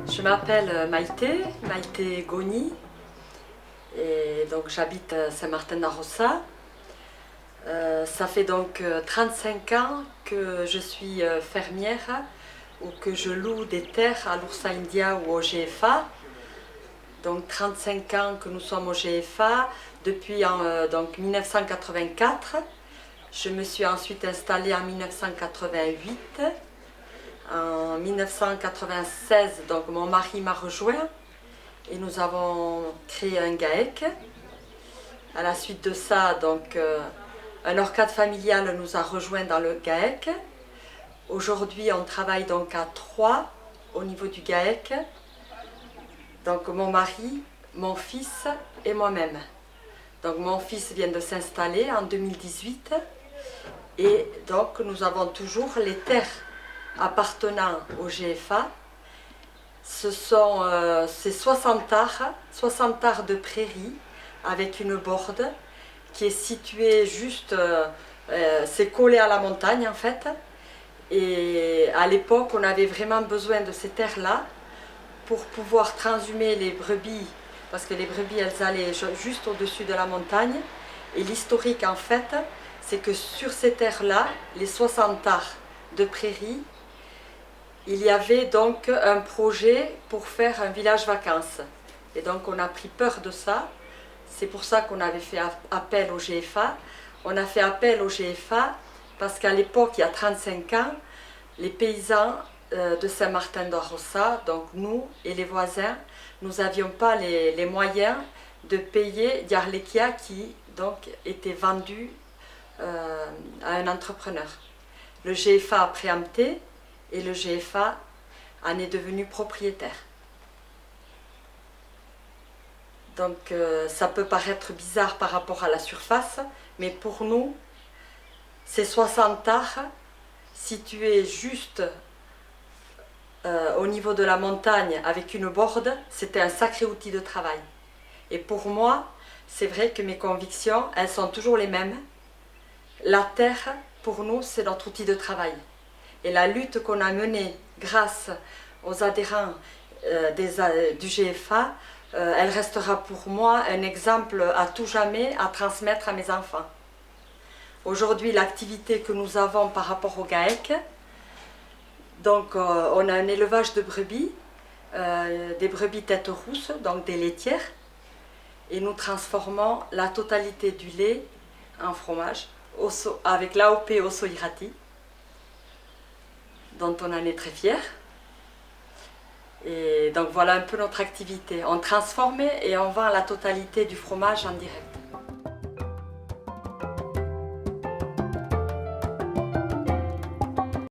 Je m'appelle Maïté Goni, et donc j'habite à Saint-Martin-d'Arrossa. Ça fait donc 35 ans que je suis fermière ou que je loue des terres à l'Oursa India ou au GFA. Donc 35 ans que nous sommes au GFA depuis donc 1984. Je me suis ensuite installée en 1988. En 1996, donc mon mari m'a rejoint et nous avons créé un GAEC. À la suite de ça, donc, un ORCAD familial nous a rejoint dans le GAEC. Aujourd'hui, on travaille donc à 3 au niveau du GAEC. Donc mon mari, mon fils et moi-même. Donc mon fils vient de s'installer en 2018 et donc nous avons toujours les terres appartenant au GFA. Ce sont ces 60 arts de prairie avec une borde qui est située juste, c'est collé à la montagne en fait. Et à l'époque, on avait vraiment besoin de ces terres-là pour pouvoir transhumer les brebis, parce que les brebis, elles allaient juste au-dessus de la montagne. Et l'historique en fait, c'est que sur ces terres-là, les 60 arts de prairie, il y avait donc un projet pour faire un village vacances. Et donc on a pris peur de ça. C'est pour ça qu'on avait fait appel au GFA. On a fait appel au GFA parce qu'à l'époque, il y a 35 ans, les paysans de Saint-Martin-d'Arrossa, donc nous et les voisins, nous n'avions pas les moyens de payer d'Arlequia qui donc était vendu à un entrepreneur. Le GFA a préempté et le GFA en est devenu propriétaire. Donc ça peut paraître bizarre par rapport à la surface, mais pour nous, ces 60 arts situés juste au niveau de la montagne avec une borde, c'était un sacré outil de travail. Et pour moi, c'est vrai que mes convictions, elles sont toujours les mêmes. La terre, pour nous, c'est notre outil de travail. Et la lutte qu'on a menée grâce aux adhérents du GFA, elle restera pour moi un exemple à tout jamais à transmettre à mes enfants. Aujourd'hui, l'activité que nous avons par rapport au GAEC, donc on a un élevage de brebis, des brebis tête rousse, donc des laitières, et nous transformons la totalité du lait en fromage avec l'AOP Osso Irati, dont on en est très fiers. Et donc voilà un peu notre activité. On transforme et on vend la totalité du fromage en direct.